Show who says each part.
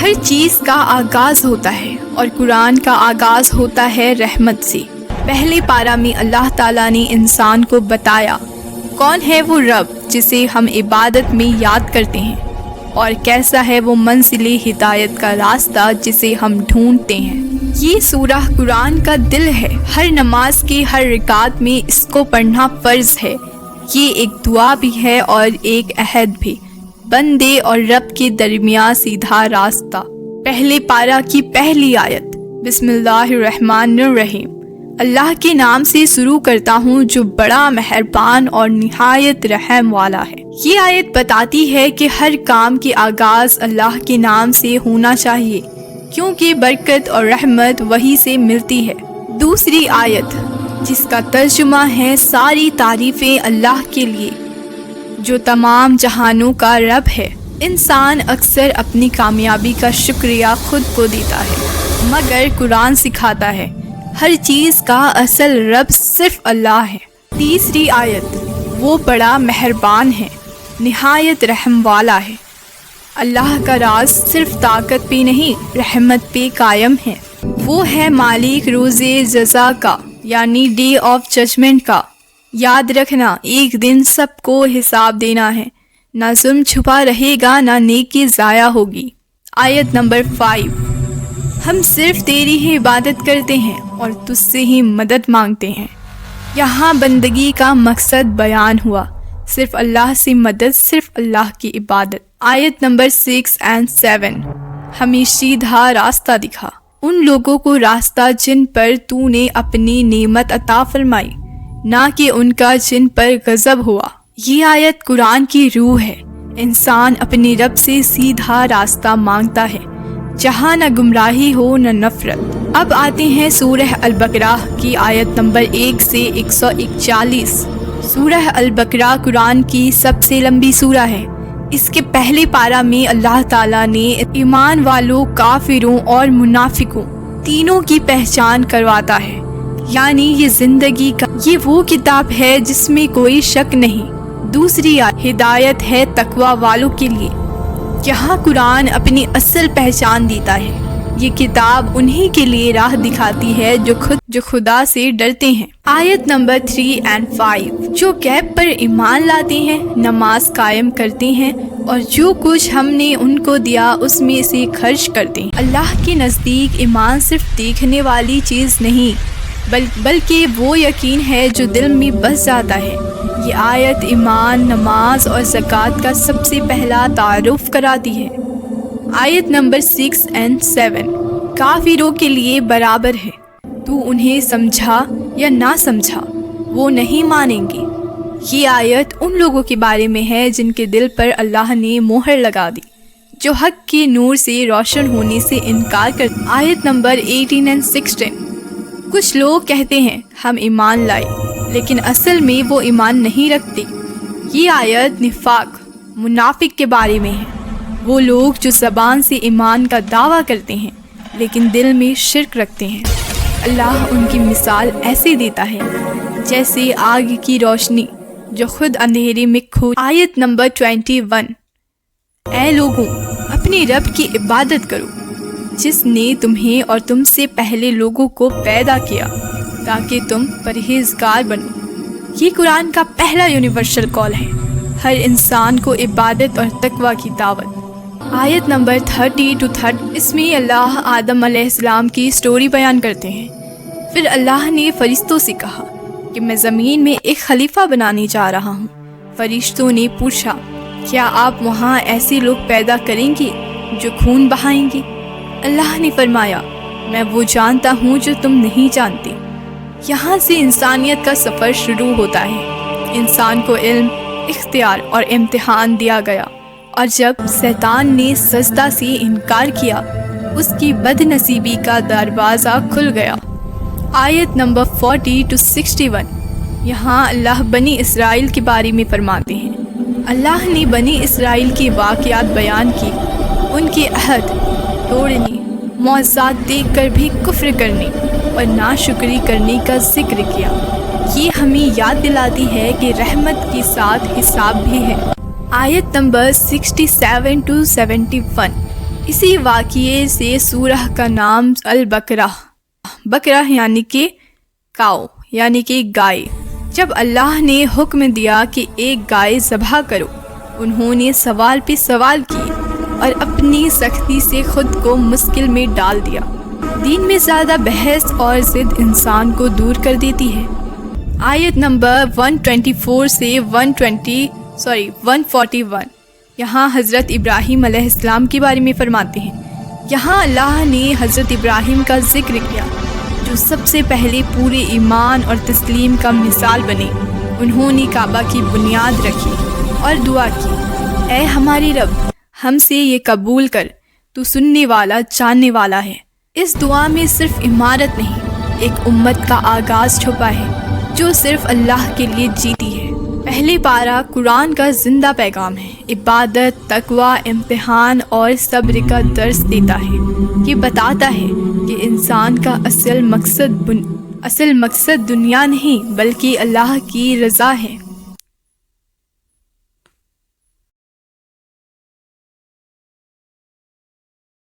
Speaker 1: ہر چیز کا آغاز ہوتا ہے اور قرآن کا آغاز ہوتا ہے رحمت سے۔ پہلے پارہ میں اللہ تعالیٰ نے انسان کو بتایا کون ہے وہ رب جسے ہم عبادت میں یاد کرتے ہیں، اور کیسا ہے وہ منزل ہدایت کا راستہ جسے ہم ڈھونڈتے ہیں۔ یہ سورہ قرآن کا دل ہے۔ ہر نماز کے ہر رکعت میں اس کو پڑھنا فرض ہے۔ یہ ایک دعا بھی ہے اور ایک عہد بھی، بندے اور رب کے درمیان سیدھا راستہ۔ پہلے پارہ کی پہلی آیت، بسم اللہ الرحمن الرحیم، اللہ کے نام سے شروع کرتا ہوں جو بڑا مہربان اور نہایت رحم والا ہے۔ یہ آیت بتاتی ہے کہ ہر کام کے آغاز اللہ کے نام سے ہونا چاہیے، کیونکہ برکت اور رحمت وہی سے ملتی ہے۔ دوسری آیت، جس کا ترجمہ ہے ساری تعریفیں اللہ کے لیے جو تمام جہانوں کا رب ہے۔ انسان اکثر اپنی کامیابی کا شکریہ خود کو دیتا ہے، مگر قرآن سکھاتا ہے ہر چیز کا اصل رب صرف اللہ ہے۔ تیسری آیت، وہ بڑا مہربان ہے، نہایت رحم والا ہے۔ اللہ کا راز صرف طاقت پہ نہیں، رحمت پہ قائم ہے۔ وہ ہے مالک روز جزا کا، یعنی ڈے آف ججمنٹ کا۔ یاد رکھنا ایک دن سب کو حساب دینا ہے، نہ ظلم چھپا رہے گا نہ نیکی ضائع ہوگی۔ آیت نمبر 5، ہم صرف تیری ہی عبادت کرتے ہیں اور تجھ سے ہی مدد مانگتے ہیں۔ یہاں بندگی کا مقصد بیان ہوا، صرف اللہ سے مدد، صرف اللہ کی عبادت۔ آیت نمبر 6 اور 7، ہمیں سیدھا راستہ دکھا، ان لوگوں کو راستہ جن پر تو نے اپنی نعمت عطا فرمائی، نہ کہ ان کا جن پر غضب ہوا۔ یہ آیت قرآن کی روح ہے۔ انسان اپنے رب سے سیدھا راستہ مانگتا ہے، جہاں نہ گمراہی ہو نہ نفرت۔ اب آتے ہیں سورہ البقرہ کی آیت نمبر 1 سے 141۔ سورہ البقرہ قرآن کی سب سے لمبی سورہ ہے۔ اس کے پہلے پارہ میں اللہ تعالیٰ نے ایمان والوں، کافروں اور منافقوں تینوں کی پہچان کرواتا ہے، یعنی یہ زندگی کا یہ وہ کتاب ہے جس میں کوئی شک نہیں۔ دوسری ہدایت ہے تقوی والوں کے لیے۔ یہاں قرآن اپنی اصل پہچان دیتا ہے۔ یہ کتاب انہی کے لیے راہ دکھاتی ہے جو خدا سے ڈرتے ہیں۔ آیت نمبر 3 اور 5، جو غیب پر ایمان لاتے ہیں، نماز قائم کرتے ہیں اور جو کچھ ہم نے ان کو دیا اس میں سے خرچ کرتے ہیں۔ اللہ کے نزدیک ایمان صرف دیکھنے والی چیز نہیں، بلکہ وہ یقین ہے جو دل میں بس جاتا ہے۔ یہ آیت ایمان، نماز اور زکوٰۃ کا سب سے پہلا تعارف کراتی ہے۔ آیت نمبر 6 اور 7، کافروں کے لیے برابر ہے، تو انہیں سمجھا یا نہ سمجھا وہ نہیں مانیں گے۔ یہ آیت ان لوگوں کے بارے میں ہے جن کے دل پر اللہ نے مہر لگا دی، جو حق کے نور سے روشن ہونے سے انکار کرتے۔ آیت نمبر 18 اور 16، کچھ لوگ کہتے ہیں ہم ایمان لائے، لیکن اصل میں وہ ایمان نہیں رکھتے۔ یہ آیت نفاق، منافق کے بارے میں ہے۔ وہ لوگ جو زبان سے ایمان کا دعویٰ کرتے ہیں لیکن دل میں شرک رکھتے ہیں۔ اللہ ان کی مثال ایسے دیتا ہے جیسے آگ کی روشنی جو خود اندھیرے میں کھو۔ آیت نمبر 21، اے لوگوں، اپنے رب کی عبادت کرو جس نے تمہیں اور تم سے پہلے لوگوں کو پیدا کیا تاکہ تم پرہیزگار بنو۔ یہ قرآن کا پہلا یونیورسل کال ہے، ہر انسان کو عبادت اور تقوی کی دعوت۔ آیت نمبر 30 اس میں اللہ آدم علیہ السلام کی سٹوری بیان کرتے ہیں۔ پھر اللہ نے فرشتوں سے کہا کہ میں زمین میں ایک خلیفہ بنانے جا رہا ہوں۔ فرشتوں نے پوچھا، کیا آپ وہاں ایسے لوگ پیدا کریں گے جو خون بہائیں گے؟ اللہ نے فرمایا، میں وہ جانتا ہوں جو تم نہیں جانتے۔ یہاں سے انسانیت کا سفر شروع ہوتا ہے۔ انسان کو علم، اختیار اور امتحان دیا گیا، اور جب شیطان نے سجدہ سے انکار کیا، اس کی بد نصیبی کا دروازہ کھل گیا۔ آیت نمبر 40 سے 61، یہاں اللہ بنی اسرائیل کے بارے میں فرماتے ہیں۔ اللہ نے بنی اسرائیل کے واقعات بیان کی، ان کے عہد توڑنے، معجزات دیکھ کر بھی کفر کرنے اور ناشکری کرنے کا ذکر کیا۔ یہ ہمیں یاد دلاتی ہے کہ رحمت کے ساتھ حساب بھی ہے۔ آیت نمبر 67 سے 71، اسی واقعے سے سورہ کا نام البقرہ، بقرہ یعنی کہ کاؤ یعنی کہ گائے۔ جب اللہ نے حکم دیا کہ ایک گائے ذبح کرو، انہوں نے سوال پہ سوال کیے اور اپنی سختی سے خود کو مشکل میں ڈال دیا۔ دین میں زیادہ بحث اور ضد انسان کو دور کر دیتی ہے۔ آیت نمبر 124 سے 141 یہاں حضرت ابراہیم علیہ السلام کے بارے میں فرماتے ہیں۔ یہاں اللہ نے حضرت ابراہیم کا ذکر کیا جو سب سے پہلے پورے ایمان اور تسلیم کا مثال بنے۔ انہوں نے کعبہ کی بنیاد رکھی اور دعا کی، اے ہمارے رب، ہم سے یہ قبول کر، تو سننے والا جاننے والا ہے۔ اس دعا میں صرف عمارت نہیں، ایک امت کا آغاز چھپا ہے جو صرف اللہ کے لیے جیتی ہے۔ پہلے پارہ قرآن کا زندہ پیغام ہے، عبادت، تقوی، امتحان اور صبر کا درس دیتا ہے۔ یہ بتاتا ہے کہ انسان کا اصل مقصد دنیا نہیں بلکہ اللہ کی رضا ہے۔